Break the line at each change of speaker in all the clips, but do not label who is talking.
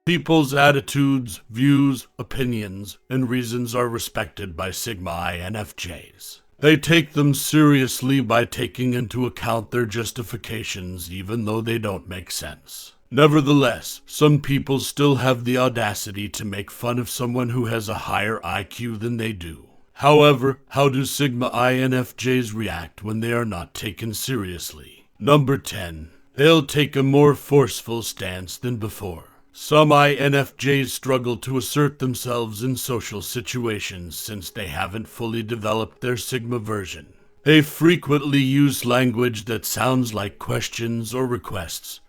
People's attitudes, views, opinions, and reasons are respected by Sigma INFJs. They take them seriously by taking into account their justifications even though they don't make sense. Nevertheless, some people still have the audacity to make fun of someone who has a higher IQ than they do. However, how do Sigma INFJs react when they are not taken seriously? Number 10. They'll take a more forceful stance than before. Some INFJs struggle to assert themselves in social situations since they haven't fully developed their Sigma version. They frequently use language that sounds like questions or requests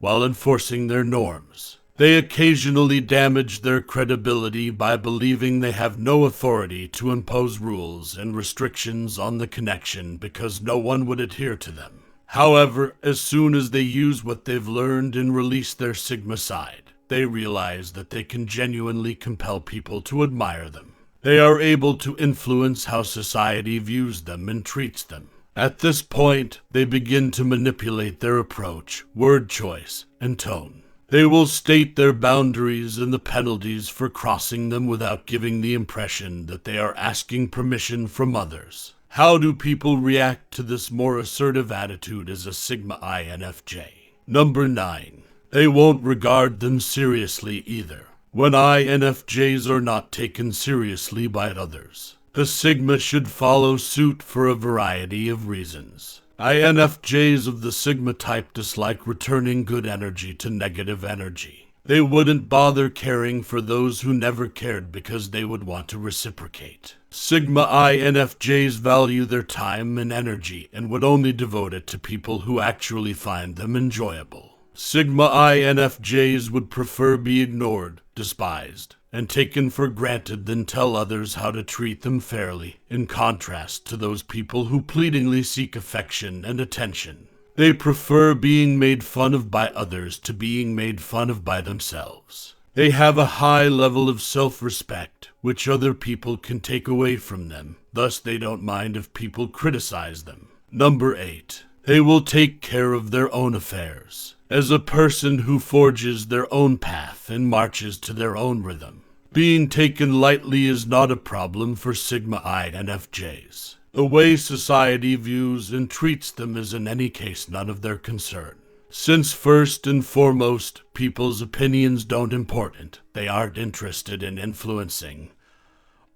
while enforcing their norms. They occasionally damage their credibility by believing they have no authority to impose rules and restrictions on the connection because no one would adhere to them. However, as soon as they use what they've learned and release their Sigma side, they realize that they can genuinely compel people to admire them. They are able to influence how society views them and treats them. At this point, they begin to manipulate their approach, word choice, and tone. They will state their boundaries and the penalties for crossing them without giving the impression that they are asking permission from others. How do people react to this more assertive attitude as a Sigma INFJ? Number 9. They won't regard them seriously either. When INFJs are not taken seriously by others, the Sigma should follow suit for a variety of reasons. INFJs of the Sigma type dislike returning good energy to negative energy. They wouldn't bother caring for those who never cared because they would want to reciprocate. Sigma INFJs value their time and energy and would only devote it to people who actually find them enjoyable. Sigma INFJs would prefer be ignored, despised, and taken for granted than tell others how to treat them fairly, in contrast to those people who pleadingly seek affection and attention. They prefer being made fun of by others to being made fun of by themselves. They have a high level of self-respect, which other people can take away from them. Thus, they don't mind if people criticize them. Number 8. They will take care of their own affairs. As a person who forges their own path and marches to their own rhythm, being taken lightly is not a problem for Sigma INFJs. The way society views and treats them is in any case none of their concern. Since first and foremost, people's opinions don't important, they aren't interested in influencing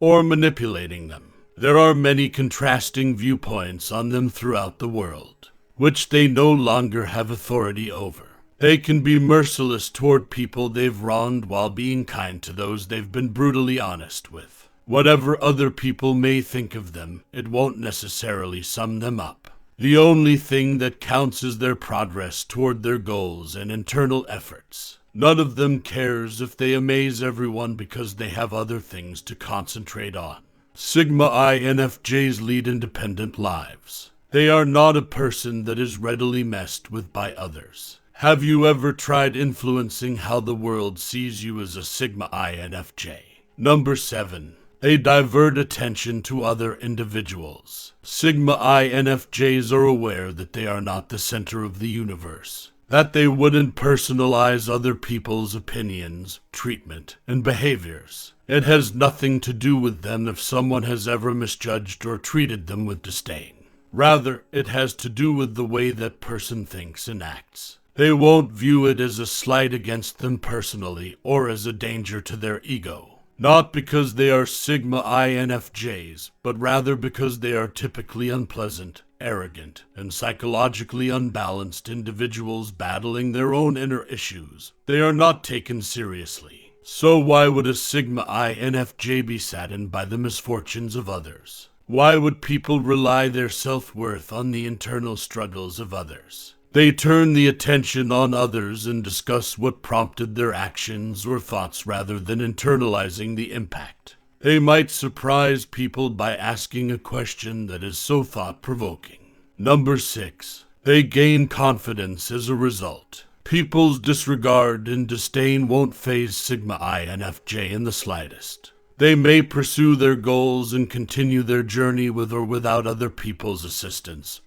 or manipulating them. There are many contrasting viewpoints on them throughout the world, which they no longer have authority over. They can be merciless toward people they've wronged while being kind to those they've been brutally honest with. Whatever other people may think of them, it won't necessarily sum them up. The only thing that counts is their progress toward their goals and internal efforts. None of them cares if they amaze everyone because they have other things to concentrate on. Sigma INFJs lead independent lives. They are not a person that is readily messed with by others. Have you ever tried influencing how the world sees you as a Sigma INFJ? Number 7. They divert attention to other individuals. Sigma INFJs are aware that they are not the center of the universe, that they wouldn't personalize other people's opinions, treatment, and behaviors. It has nothing to do with them if someone has ever misjudged or treated them with disdain. Rather, it has to do with the way that person thinks and acts. They won't view it as a slight against them personally or as a danger to their ego. Not because they are Sigma INFJs, but rather because they are typically unpleasant, arrogant, and psychologically unbalanced individuals battling their own inner issues. They are not taken seriously. So why would a Sigma INFJ be saddened by the misfortunes of others? Why would people rely their self-worth on the internal struggles of others? They turn the attention on others and discuss what prompted their actions or thoughts rather than internalizing the impact. They might surprise people by asking a question that is so thought-provoking. Number 6. They gain confidence as a result. People's disregard and disdain won't faze Sigma INFJ in the slightest. They may pursue their goals and continue their journey with or without other people's assistance,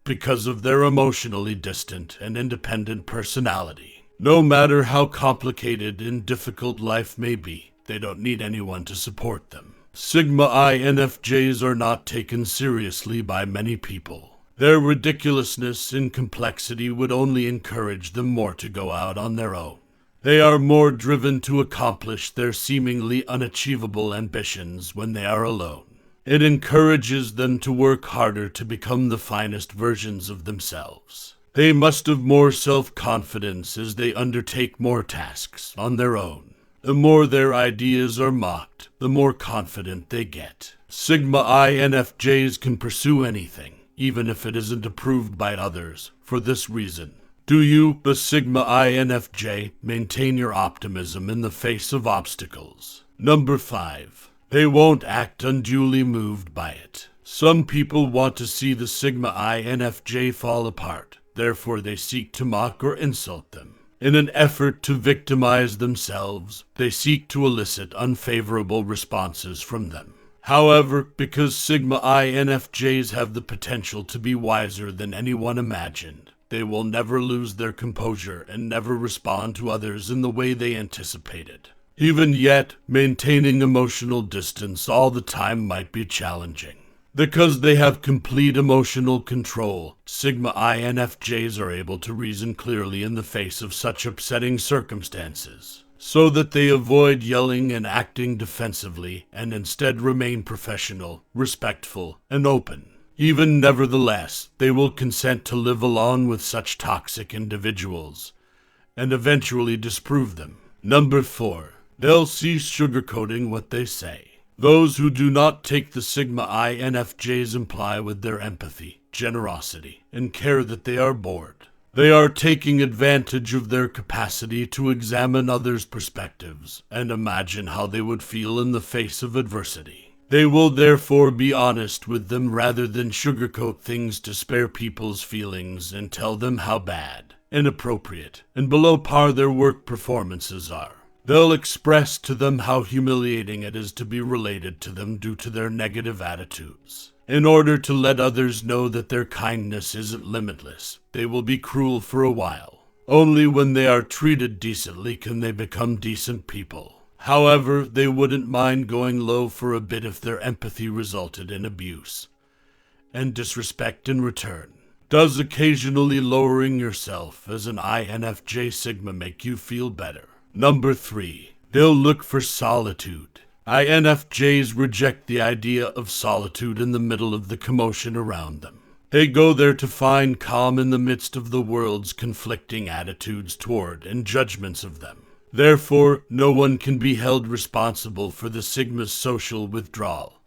because of their emotionally distant and independent personality. No matter how complicated and difficult life may be, they don't need anyone to support them. Sigma INFJs are not taken seriously by many people. Their ridiculousness and complexity would only encourage them more to go out on their own. They are more driven to accomplish their seemingly unachievable ambitions when they are alone. It encourages them to work harder to become the finest versions of themselves. They must have more self-confidence as they undertake more tasks on their own. The more their ideas are mocked, the more confident they get. Sigma INFJs can pursue anything, even if it isn't approved by others, for this reason. Do you, the Sigma INFJ, maintain your optimism in the face of obstacles? Number 5. They won't act unduly moved by it. Some people want to see the Sigma INFJ fall apart, therefore they seek to mock or insult them. In an effort to victimize themselves, they seek to elicit unfavorable responses from them. However, because Sigma INFJs have the potential to be wiser than anyone imagined, they will never lose their composure and never respond to others in the way they anticipated. Even yet, maintaining emotional distance all the time might be challenging. Because they have complete emotional control, Sigma INFJs are able to reason clearly in the face of such upsetting circumstances, so that they avoid yelling and acting defensively and instead remain professional, respectful, and open. Even nevertheless, they will consent to live along with such toxic individuals, and eventually disprove them. Number 4. They'll cease sugarcoating what they say. Those who do not take the Sigma INFJs imply with their empathy, generosity, and care that they are bored. They are taking advantage of their capacity to examine others' perspectives and imagine how they would feel in the face of adversity. They will therefore be honest with them rather than sugarcoat things to spare people's feelings and tell them how bad, inappropriate, and below par their work performances are. They'll express to them how humiliating it is to be related to them due to their negative attitudes. In order to let others know that their kindness isn't limitless, they will be cruel for a while. Only when they are treated decently can they become decent people. However, they wouldn't mind going low for a bit if their empathy resulted in abuse and disrespect in return. Does occasionally lowering yourself as an INFJ Sigma make you feel better? Number 3. They'll look for solitude. INFJs reject the idea of solitude in the middle of the commotion around them. They go there to find calm in the midst of the world's conflicting attitudes toward and judgments of them. Therefore, no one can be held responsible for the Sigma's social withdrawal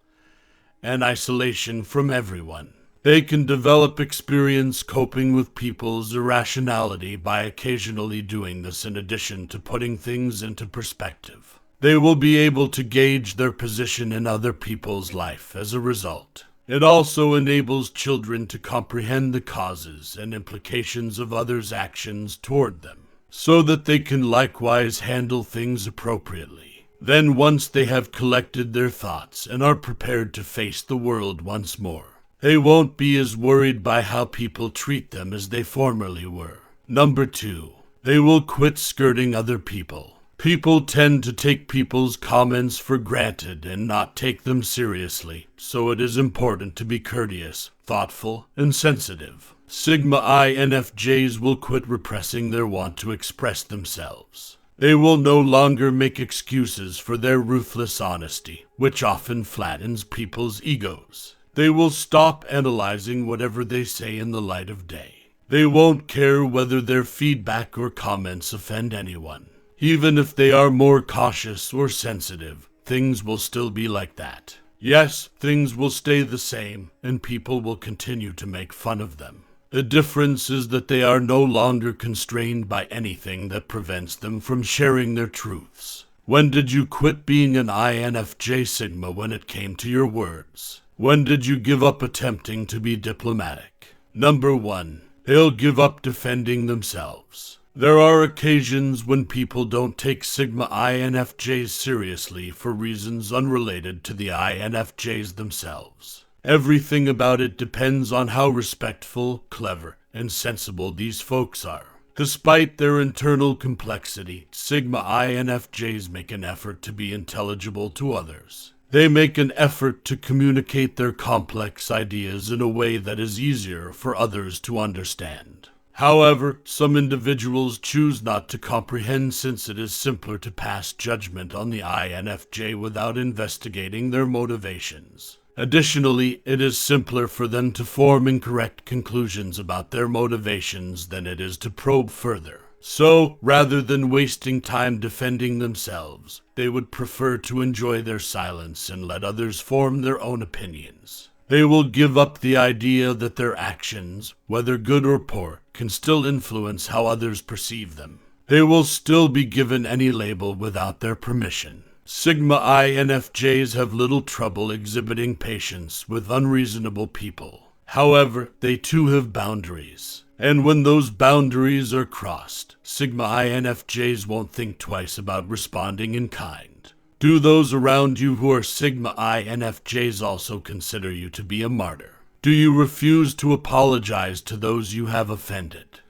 and isolation from everyone. They can develop experience coping with people's irrationality by occasionally doing this in addition to putting things into perspective. They will be able to gauge their position in other people's life as a result. It also enables children to comprehend the causes and implications of others' actions toward them, so that they can likewise handle things appropriately. Then once they have collected their thoughts and are prepared to face the world once more, they won't be as worried by how people treat them as they formerly were. Number 2. They will quit skirting other people. People tend to take people's comments for granted and not take them seriously, so it is important to be courteous, thoughtful, and sensitive. Sigma INFJs will quit repressing their want to express themselves. They will no longer make excuses for their ruthless honesty, which often flattens people's egos. They will stop analyzing whatever they say in the light of day. They won't care whether their feedback or comments offend anyone. Even if they are more cautious or sensitive, things will still be like that. Yes, things will stay the same, and people will continue to make fun of them. The difference is that they are no longer constrained by anything that prevents them from sharing their truths. When did you quit being an INFJ Sigma when it came to your words? When did you give up attempting to be diplomatic? Number 1. They'll give up defending themselves. There are occasions when people don't take Sigma INFJs seriously for reasons unrelated to the INFJs themselves. Everything about it depends on how respectful, clever, and sensible these folks are. Despite their internal complexity, Sigma INFJs make an effort to be intelligible to others. They make an effort to communicate their complex ideas in a way that is easier for others to understand. However, some individuals choose not to comprehend since it is simpler to pass judgment on the INFJ without investigating their motivations. Additionally, it is simpler for them to form incorrect conclusions about their motivations than it is to probe further. So, rather than wasting time defending themselves, they would prefer to enjoy their silence and let others form their own opinions. They will give up the idea that their actions, whether good or poor, can still influence how others perceive them. They will still be given any label without their permission. Sigma INFJs have little trouble exhibiting patience with unreasonable people. However, they too have boundaries. And when those boundaries are crossed, Sigma INFJs won't think twice about responding in kind. Do those around you who are Sigma INFJs also consider you to be a martyr? Do you refuse to apologize to those you have offended?